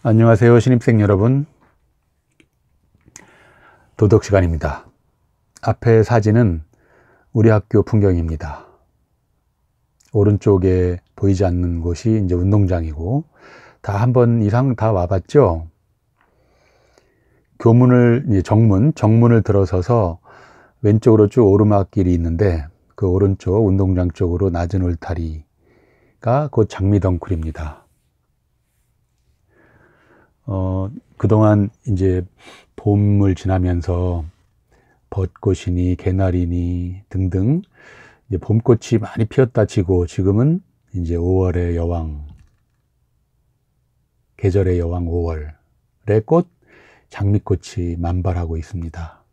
안녕하세요, 신입생 여러분. 도덕 시간입니다. 앞에 사진은 우리 학교 풍경입니다. 오른쪽에 보이지 않는 곳이 이제 운동장이고, 다 한 번 이상 다 와봤죠? 정문을 들어서서 왼쪽으로 쭉 오르막길이 있는데, 그 오른쪽 운동장 쪽으로 낮은 울타리가 곧 장미덩굴입니다. 그동안 이제 봄을 지나면서 벚꽃이니 개나리니 등등 이제 봄꽃이 많이 피었다 치고, 지금은 이제 5월의 여왕, 계절의 여왕 5월의 꽃 장미꽃이 만발하고 있습니다.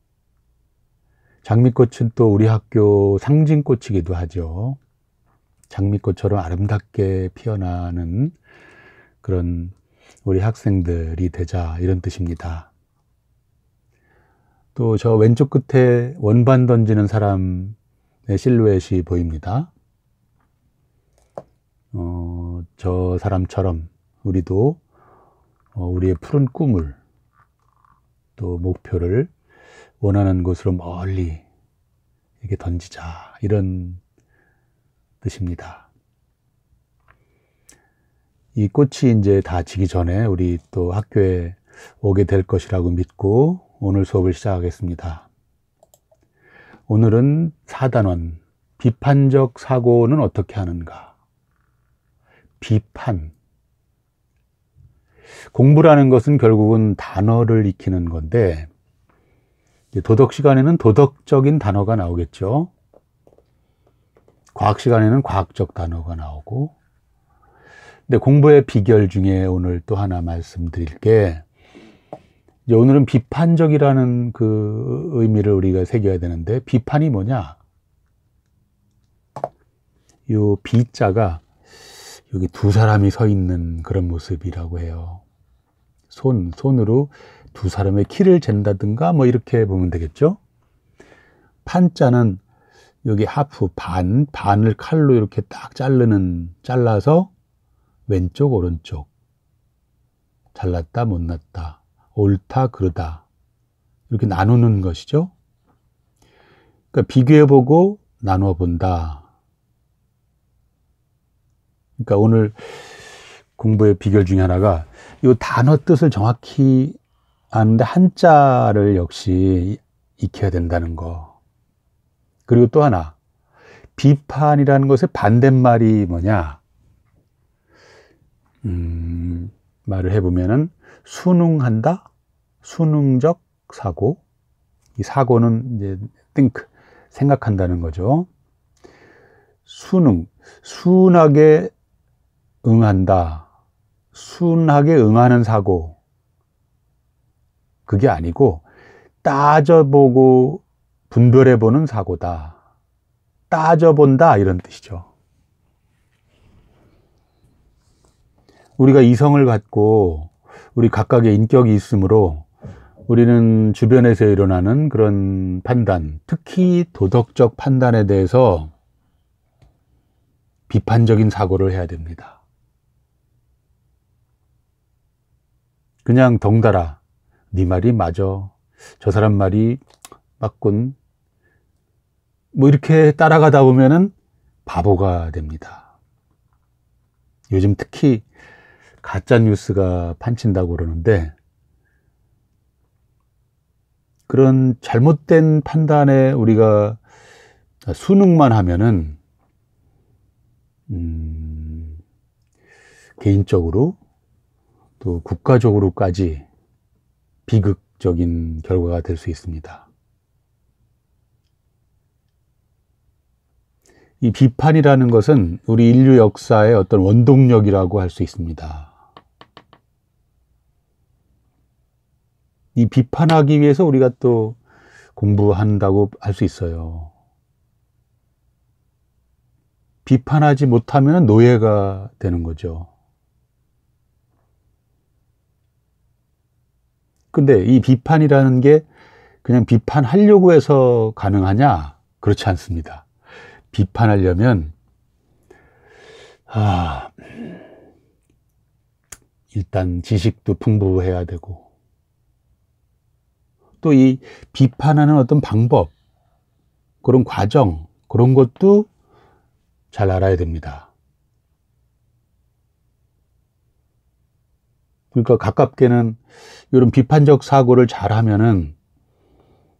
장미꽃은 또 우리 학교 상징꽃이기도 하죠. 장미꽃처럼 아름답게 피어나는 그런 우리 학생들이 되자, 이런 뜻입니다. 또 저 왼쪽 끝에 원반 던지는 사람의 실루엣이 보입니다. 저 사람처럼 우리도 우리의 푸른 꿈을, 또 목표를 원하는 곳으로 멀리 이렇게 던지자, 이런 뜻입니다. 이 꽃이 이제 다 지기 전에 우리 또 학교에 오게 될 것이라고 믿고 오늘 수업을 시작하겠습니다. 오늘은 4단원, 비판적 사고는 어떻게 하는가? 비판. 공부라는 것은 결국은 단어를 익히는 건데, 도덕 시간에는 도덕적인 단어가 나오겠죠. 과학 시간에는 과학적 단어가 나오고, 근데 공부의 비결 중에 오늘 또 하나 말씀드릴 게, 이제 오늘은 비판적이라는 그 의미를 우리가 새겨야 되는데, 비판이 뭐냐? 요 비자가 여기 두 사람이 서 있는 그런 모습이라고 해요. 손으로 두 사람의 키를 잰다든가 뭐 이렇게 보면 되겠죠. 판자는 여기 하프, 반을 칼로 이렇게 딱 잘라서 왼쪽, 오른쪽, 잘났다, 못났다, 옳다, 그르다, 이렇게 나누는 것이죠. 그러니까 비교해보고 나눠본다. 그러니까 오늘 공부의 비결 중에 하나가 이 단어 뜻을 정확히 아는데 한자를 역시 익혀야 된다는 거. 그리고 또 하나, 비판이라는 것의 반대말이 뭐냐? 말을 해보면은 순응한다, 순응적 사고. 이 사고는 이제 think, 생각한다는 거죠. 순하게 응한다, 순하게 응하는 사고. 그게 아니고 따져보고 분별해보는 사고다. 따져본다, 이런 뜻이죠. 우리가 이성을 갖고 우리 각각의 인격이 있으므로 우리는 주변에서 일어나는 그런 판단, 특히 도덕적 판단에 대해서 비판적인 사고를 해야 됩니다. 그냥 덩달아 네 말이 맞아, 저 사람 말이 맞군, 뭐 이렇게 따라가다 보면은 바보가 됩니다. 요즘 특히 가짜 뉴스가 판친다고 그러는데, 그런 잘못된 판단에 우리가 순응만 하면은 개인적으로 또 국가적으로까지 비극적인 결과가 될 수 있습니다. 이 비판이라는 것은 우리 인류 역사의 어떤 원동력이라고 할 수 있습니다. 이 비판하기 위해서 우리가 또 공부한다고 할 수 있어요. 비판하지 못하면 노예가 되는 거죠. 근데 이 비판이라는 게 그냥 비판하려고 해서 가능하냐? 그렇지 않습니다. 비판하려면 일단 지식도 풍부해야 되고, 또 이 비판하는 어떤 방법, 그런 과정, 그런 것도 잘 알아야 됩니다. 그러니까 가깝게는 이런 비판적 사고를 잘 하면은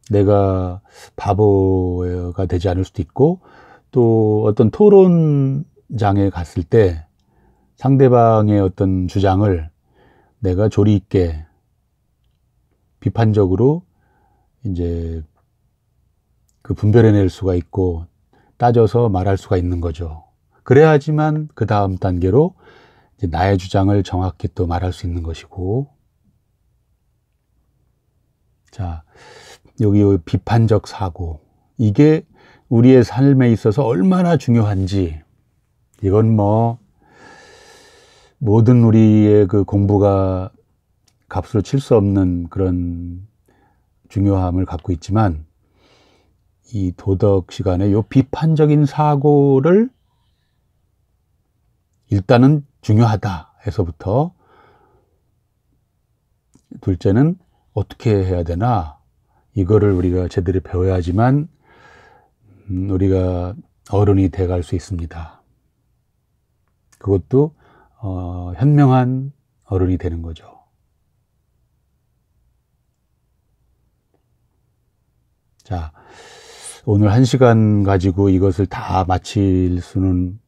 내가 바보가 되지 않을 수도 있고, 또 어떤 토론장에 갔을 때 상대방의 어떤 주장을 내가 조리 있게 비판적으로 이제 그 분별해낼 수가 있고 따져서 말할 수가 있는 거죠. 그래야지만 그 다음 단계로 이제 나의 주장을 정확히 또 말할 수 있는 것이고. 자, 여기 비판적 사고, 이게 우리의 삶에 있어서 얼마나 중요한지, 이건 뭐 모든 우리의 그 공부가 값으로 칠 수 없는 그런 중요함을 갖고 있지만, 이 도덕 시간에 요 비판적인 사고를 일단은 중요하다 해서부터, 둘째는 어떻게 해야 되나, 이거를 우리가 제대로 배워야지만 우리가 어른이 돼갈 수 있습니다. 그것도 현명한 어른이 되는 거죠. 자, 오늘 1시간 가지고 이것을 다 마칠 수는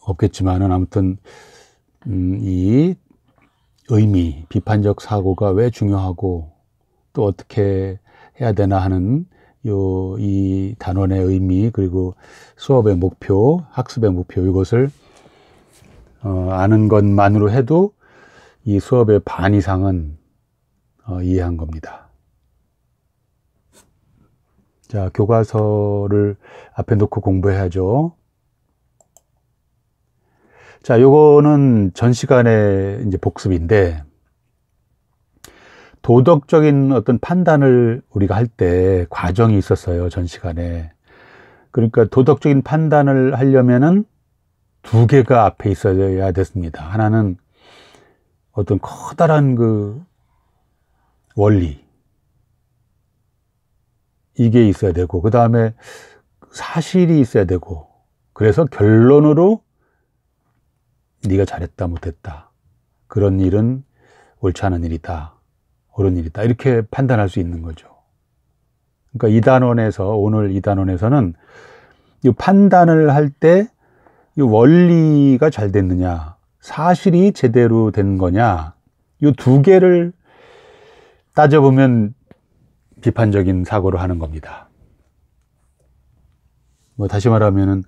없겠지만은, 아무튼 이 의미, 비판적 사고가 왜 중요하고 또 어떻게 해야 되나 하는 이 단원의 의미, 그리고 수업의 목표, 학습의 목표, 이것을 아는 것만으로 해도 이 수업의 반 이상은 이해한 겁니다. 자, 교과서를 앞에 놓고 공부해야죠. 자, 요거는 전 시간에 이제 복습인데, 도덕적인 어떤 판단을 우리가 할 때 과정이 있었어요, 전 시간에. 그러니까 도덕적인 판단을 하려면은 두 개가 앞에 있어야 됐습니다. 하나는 어떤 커다란 그 원리, 이게 있어야 되고, 그 다음에 사실이 있어야 되고, 그래서 결론으로 네가 잘했다 못했다, 그런 일은 옳지 않은 일이다, 옳은 일이다, 이렇게 판단할 수 있는 거죠. 그러니까 오늘 이 단원에서는 이 판단을 할 때 이 원리가 잘 됐느냐, 사실이 제대로 된 거냐, 이 두 개를 따져보면 비판적인 사고를 하는 겁니다. 뭐 다시 말하면은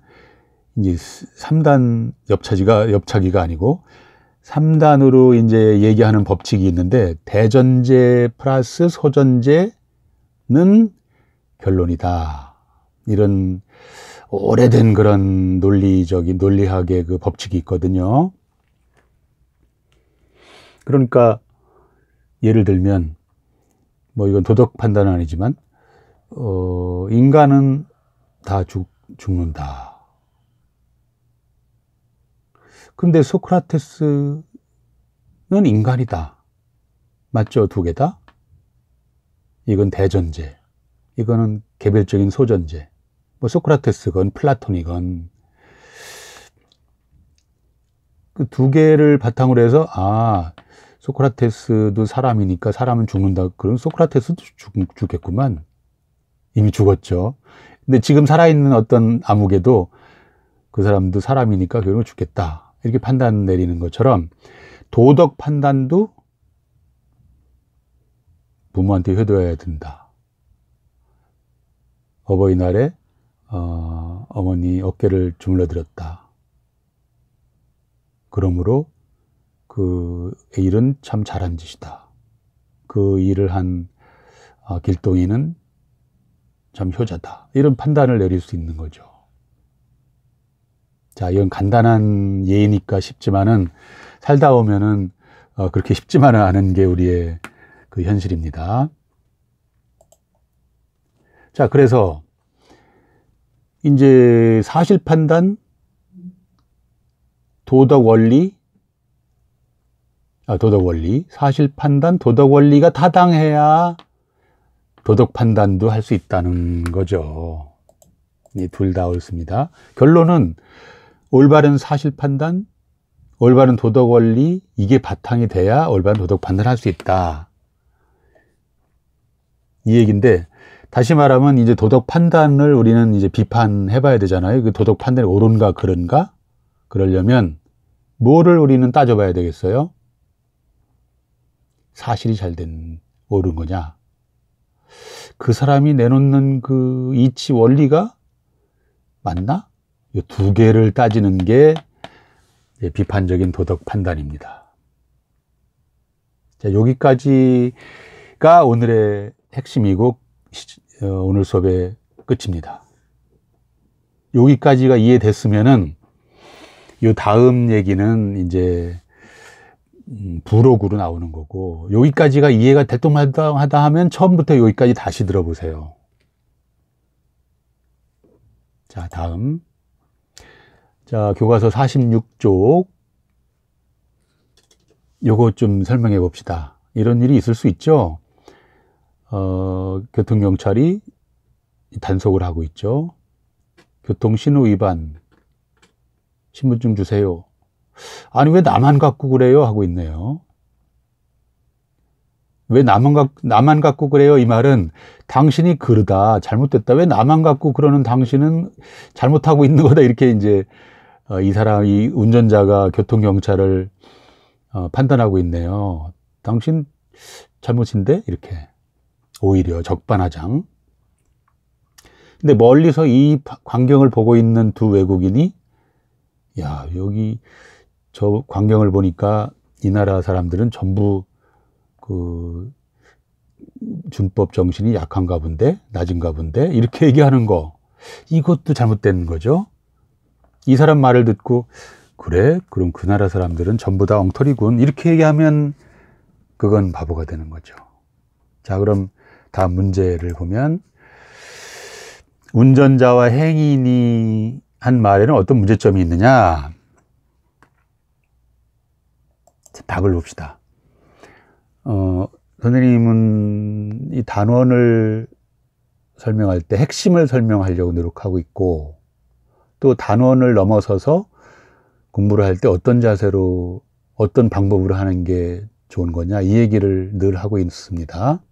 이제 3단 옆차기가 아니고 3단으로 이제 얘기하는 법칙이 있는데, 대전제 플러스 소전제는 결론이다, 이런 오래된 그런 논리학의 그 법칙이 있거든요. 그러니까 예를 들면, 뭐 이건 도덕 판단은 아니지만, 인간은 다 죽는다. 근데 소크라테스는 인간이다. 맞죠? 두 개다? 이건 대전제, 이거는 개별적인 소전제. 뭐 소크라테스건 플라톤이건, 그 두 개를 바탕으로 해서, 소크라테스도 사람이니까 사람은 죽는다, 그럼 소크라테스도 죽겠구만. 이미 죽었죠. 근데 지금 살아있는 어떤 아무개도 그 사람도 사람이니까 결국 죽겠다, 이렇게 판단 내리는 것처럼, 도덕 판단도 부모한테 효도해야 된다. 어버이날에 어머니 어깨를 주물러 드렸다, 그러므로 그 일은 참 잘한 짓이다, 그 일을 한 길동이는 참 효자다, 이런 판단을 내릴 수 있는 거죠. 자, 이건 간단한 예니까 쉽지만은, 살다 보면은 그렇게 쉽지만은 않은 게 우리의 그 현실입니다. 자, 그래서 이제 사실 판단, 도덕 원리, 도덕 원리, 사실 판단, 도덕 원리가 타당해야 도덕 판단도 할 수 있다는 거죠. 둘 다 옳습니다. 결론은 올바른 사실 판단, 올바른 도덕 원리, 이게 바탕이 돼야 올바른 도덕 판단을 할 수 있다. 이 얘기인데, 다시 말하면 이제 도덕 판단을 우리는 이제 비판해 봐야 되잖아요. 그 도덕 판단이 옳은가 그른가? 그러려면 뭐를 우리는 따져봐야 되겠어요? 사실이 잘 된 옳은 거냐? 그 사람이 내놓는 그 이치 원리가 맞나? 이 두 개를 따지는 게 비판적인 도덕 판단입니다. 자, 여기까지가 오늘의 핵심이고 오늘 수업의 끝입니다. 여기까지가 이해됐으면은 이 다음 얘기는 이제 부록으로 나오는 거고, 여기까지가 이해가 대통하다 하면 처음부터 여기까지 다시 들어보세요. 자, 다음. 자, 교과서 46쪽. 요거 좀 설명해 봅시다. 이런 일이 있을 수 있죠. 교통경찰이 단속을 하고 있죠. 교통신호 위반. 신분증 주세요. 아니, 왜 나만 갖고 그래요? 하고 있네요. 왜 나만 갖고 그래요? 이 말은 당신이 그러다, 잘못됐다. 왜 나만 갖고 그러는 당신은 잘못하고 있는 거다. 이렇게 이제 이 사람이 운전자가 교통경찰을 판단하고 있네요. 당신 잘못인데? 이렇게. 오히려 적반하장. 근데 멀리서 이 광경을 보고 있는 두 외국인이, 야, 여기 저 광경을 보니까 이 나라 사람들은 전부 그 준법 정신이 약한가 본데, 낮은가 본데, 이렇게 얘기하는 거, 이것도 잘못된 거죠. 이 사람 말을 듣고, 그래? 그럼 그 나라 사람들은 전부 다 엉터리군, 이렇게 얘기하면 그건 바보가 되는 거죠. 자, 그럼 다음 문제를 보면, 운전자와 행인이 한 말에는 어떤 문제점이 있느냐? 답을 봅시다. 선생님은 이 단원을 설명할 때 핵심을 설명하려고 노력하고 있고, 또 단원을 넘어서서 공부를 할 때 어떤 자세로, 어떤 방법으로 하는 게 좋은 거냐, 이 얘기를 늘 하고 있습니다.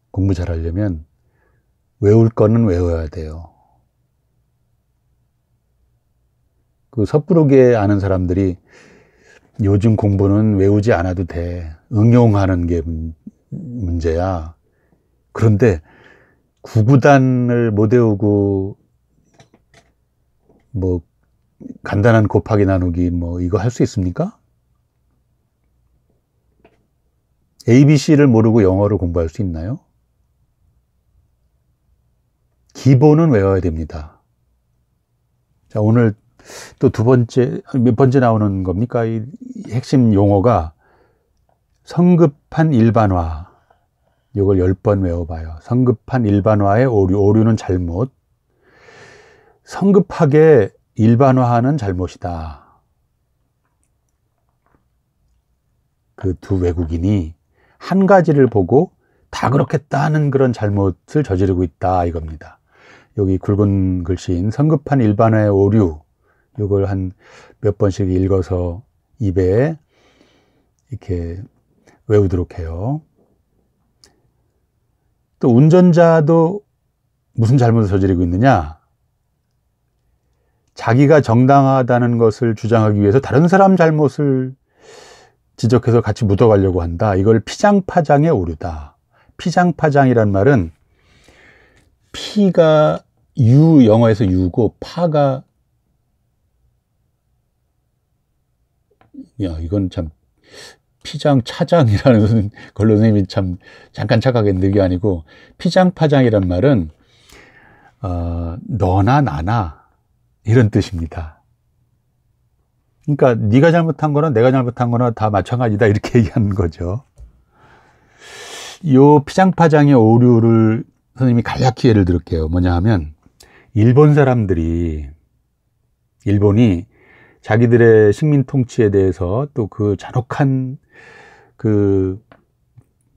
공부 잘하려면 외울 거는 외워야 돼요. 그 섣부르게 아는 사람들이 요즘 공부는 외우지 않아도 돼, 응용하는 게 문제야. 그런데 구구단을 못 외우고 뭐 간단한 곱하기 나누기 뭐 이거 할 수 있습니까? ABC를 모르고 영어를 공부할 수 있나요? 기본은 외워야 됩니다. 자, 오늘 또 두 번째, 몇 번째 나오는 겁니까? 이 핵심 용어가 성급한 일반화. 이걸 10번 외워봐요. 성급한 일반화의 오류. 오류는 잘못. 성급하게 일반화하는 잘못이다. 그 두 외국인이 한 가지를 보고 다 그렇겠다는 그런 잘못을 저지르고 있다, 이겁니다. 여기 굵은 글씨인 성급한 일반화의 오류, 이걸 한 몇 번씩 읽어서 입에 이렇게 외우도록 해요. 또 운전자도 무슨 잘못을 저지르고 있느냐? 자기가 정당하다는 것을 주장하기 위해서 다른 사람 잘못을 지적해서 같이 묻어가려고 한다. 이걸 피장파장의 오류다. 피장파장이란 말은 피가 영어에서 유고 파가, 야, 이건 참 피장차장이라는 걸로 선생님이 참 잠깐 착각했는데 그게 아니고, 피장파장이란 말은 너나 나나 이런 뜻입니다. 그러니까 네가 잘못한 거나 내가 잘못한 거나 다 마찬가지다, 이렇게 얘기하는 거죠. 이 피장파장의 오류를 선생님이 간략히 예를 들을게요. 뭐냐 하면, 일본이 자기들의 식민 통치에 대해서 또 그 잔혹한 그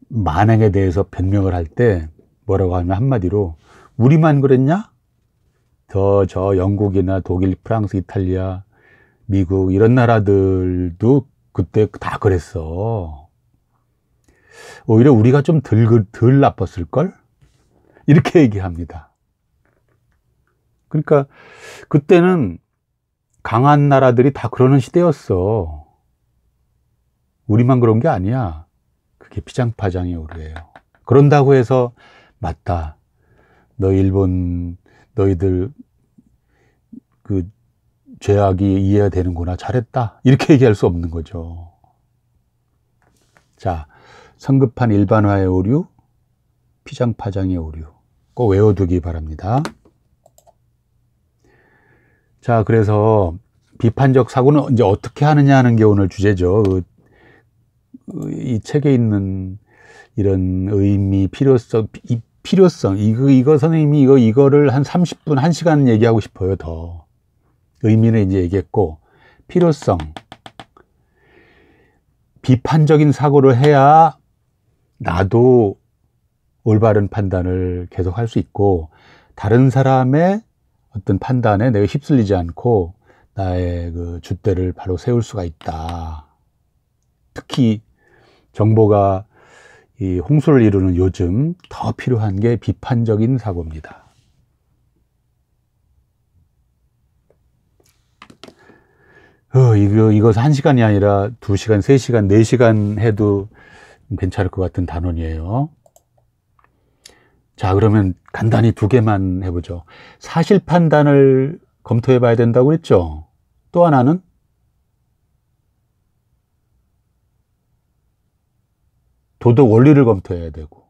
만행에 대해서 변명을 할 때 뭐라고 하면 한마디로 우리만 그랬냐? 저 영국이나 독일, 프랑스, 이탈리아, 미국 이런 나라들도 그때 다 그랬어. 오히려 우리가 좀 덜 나빴을걸? 이렇게 얘기합니다. 그러니까 그때는 강한 나라들이 다 그러는 시대였어. 우리만 그런 게 아니야. 그게 피장파장의 오류예요. 그런다고 해서 맞다. 너 일본 너희들 그 죄악이 이해가 되는구나. 잘했다. 이렇게 얘기할 수 없는 거죠. 자, 성급한 일반화의 오류, 피장파장의 오류. 꼭 외워두기 바랍니다. 자, 그래서 비판적 사고는 이제 어떻게 하느냐 하는 게 오늘 주제죠. 이 책에 있는 이런 의미, 필요성, 이거 선생님이 이거를 한 30분, 1시간 얘기하고 싶어요, 더. 의미는 이제 얘기했고, 필요성. 비판적인 사고를 해야 나도 올바른 판단을 계속 할 수 있고, 다른 사람의 어떤 판단에 내가 휩쓸리지 않고 나의 그 줏대를 바로 세울 수가 있다. 특히 정보가 이 홍수를 이루는 요즘 더 필요한 게 비판적인 사고입니다. 이거 1시간이 아니라 2시간, 3시간, 4시간 해도 괜찮을 것 같은 단원이에요. 자, 그러면 간단히 2개만 해보죠. 사실 판단을 검토해 봐야 된다고 그랬죠? 또 하나는 도덕 원리를 검토해야 되고.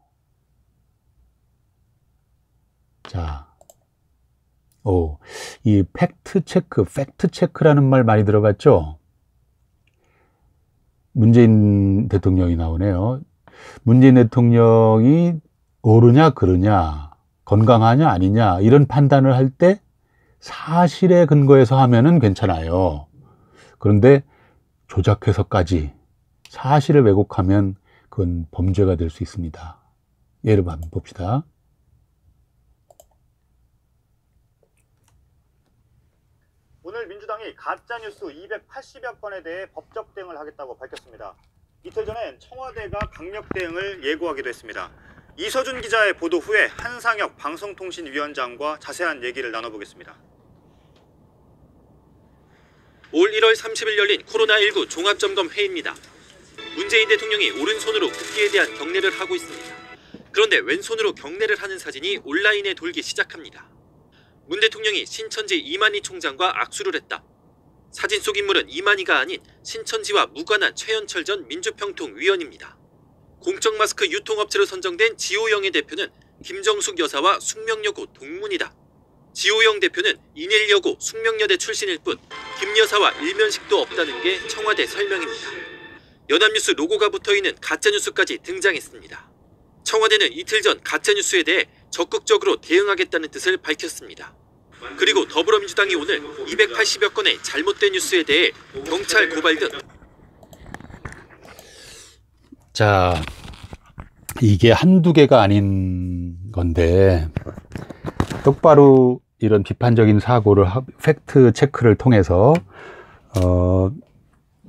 자, 이 팩트 체크라는 말 많이 들어봤죠? 문재인 대통령이 나오네요. 문재인 대통령이 옳으냐 그르냐, 건강하냐 아니냐 이런 판단을 할 때 사실에 근거해서 하면은 괜찮아요. 그런데 조작해서까지 사실을 왜곡하면 그건 범죄가 될 수 있습니다. 예를 한번 봅시다. 오늘 민주당이 가짜뉴스 280여 건에 대해 법적 대응을 하겠다고 밝혔습니다. 이틀 전엔 청와대가 강력 대응을 예고하기도 했습니다. 이서준 기자의 보도 후에 한상혁 방송통신위원장과 자세한 얘기를 나눠보겠습니다. 올 1월 30일 열린 코로나19 종합점검 회의입니다. 문재인 대통령이 오른손으로 국기에 대한 경례를 하고 있습니다. 그런데 왼손으로 경례를 하는 사진이 온라인에 돌기 시작합니다. 문 대통령이 신천지 이만희 총장과 악수를 했다. 사진 속 인물은 이만희가 아닌 신천지와 무관한 최현철 전 민주평통위원입니다. 공적 마스크 유통업체로 선정된 지호영의 대표는 김정숙 여사와 숙명여고 동문이다. 지호영 대표는 인일여고 숙명여대 출신일 뿐 김 여사와 일면식도 없다는 게 청와대 설명입니다. 연합뉴스 로고가 붙어있는 가짜뉴스까지 등장했습니다. 청와대는 이틀 전 가짜뉴스에 대해 적극적으로 대응하겠다는 뜻을 밝혔습니다. 그리고 더불어민주당이 오늘 280여 건의 잘못된 뉴스에 대해 경찰 고발 등. 자, 이게 한두 개가 아닌 건데 똑바로 이런 비판적인 사고를 팩트 체크를 통해서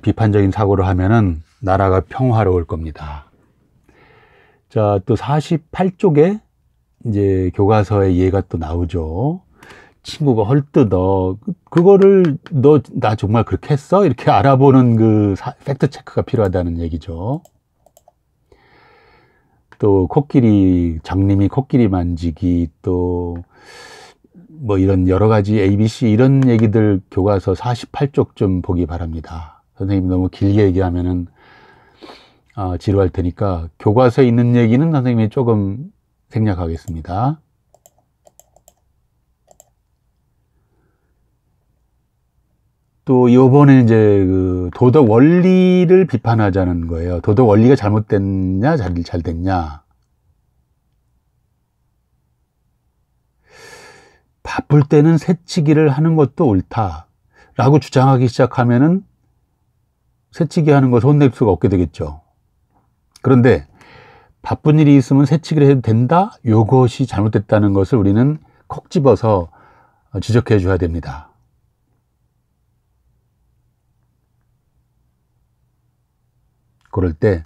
비판적인 사고를 하면은 나라가 평화로울 겁니다. 자, 또 48쪽에 이제 교과서의 예가 또 나오죠. 친구가 헐뜯 그거를 나 정말 그렇게 했어? 이렇게 알아보는 그 팩트 체크가 필요하다는 얘기죠. 또 장님이 코끼리 만지기, 또 뭐 이런 여러 가지 ABC 이런 얘기들 교과서 48쪽 좀 보기 바랍니다. 선생님이 너무 길게 얘기하면은 지루할 테니까 교과서에 있는 얘기는 선생님이 조금 생략하겠습니다. 또 요번에 이제 그 도덕 원리를 비판하자는 거예요. 도덕 원리가 잘못됐냐, 잘 됐냐. 바쁠 때는 새치기를 하는 것도 옳다. 라고 주장하기 시작하면은 새치기 하는 것을 혼낼 수가 없게 되겠죠. 그런데 바쁜 일이 있으면 새치기를 해도 된다? 이것이 잘못됐다는 것을 우리는 콕 집어서 지적해 줘야 됩니다. 그럴 때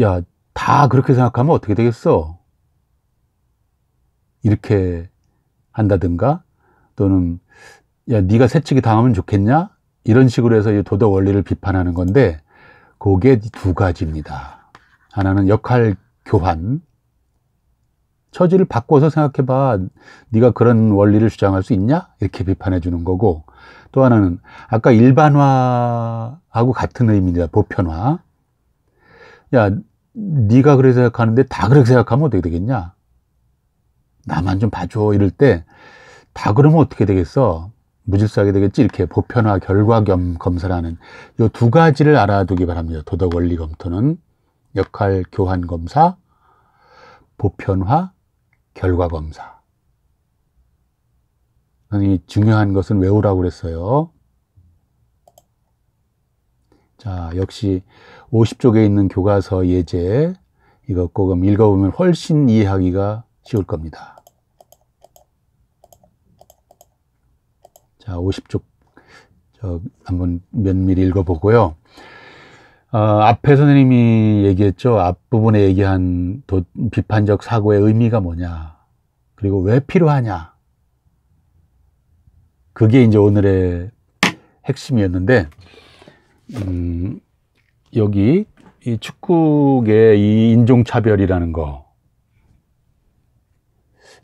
야, 다 그렇게 생각하면 어떻게 되겠어? 이렇게 한다든가, 또는 야, 네가 새치기 당하면 좋겠냐? 이런 식으로 해서 이 도덕 원리를 비판하는 건데, 그게 두 가지입니다. 하나는 역할 교환, 처지를 바꿔서 생각해봐. 네가 그런 원리를 주장할 수 있냐? 이렇게 비판해 주는 거고, 또 하나는 아까 일반화하고 같은 의미입니다. 보편화. 야, 네가 그렇게 생각하는데 다 그렇게 생각하면 어떻게 되겠냐? 나만 좀 봐줘. 이럴 때 다 그러면 어떻게 되겠어? 무질서하게 되겠지? 이렇게 보편화, 결과 검사라는 이 두 가지를 알아두기 바랍니다. 도덕 원리 검토는 역할 교환 검사, 보편화, 결과 검사. 이 중요한 것은 외우라고 그랬어요. 자, 역시 50쪽에 있는 교과서 예제, 이거 꼭 읽어보면 훨씬 이해하기가 쉬울 겁니다. 자, 50쪽 한번 면밀히 읽어보고요. 앞에 선생님이 얘기했죠. 앞부분에 얘기한 비판적 사고의 의미가 뭐냐, 그리고 왜 필요하냐, 그게 이제 오늘의 핵심이었는데, 여기 이 축구의 이 인종차별이라는 거,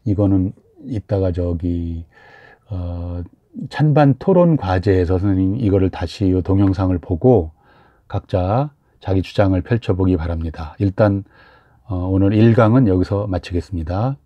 이거는 이따가 찬반 토론 과제에서 선생님 이거를 다시 이 동영상을 보고 각자 자기 주장을 펼쳐보기 바랍니다. 일단 오늘 1강은 여기서 마치겠습니다.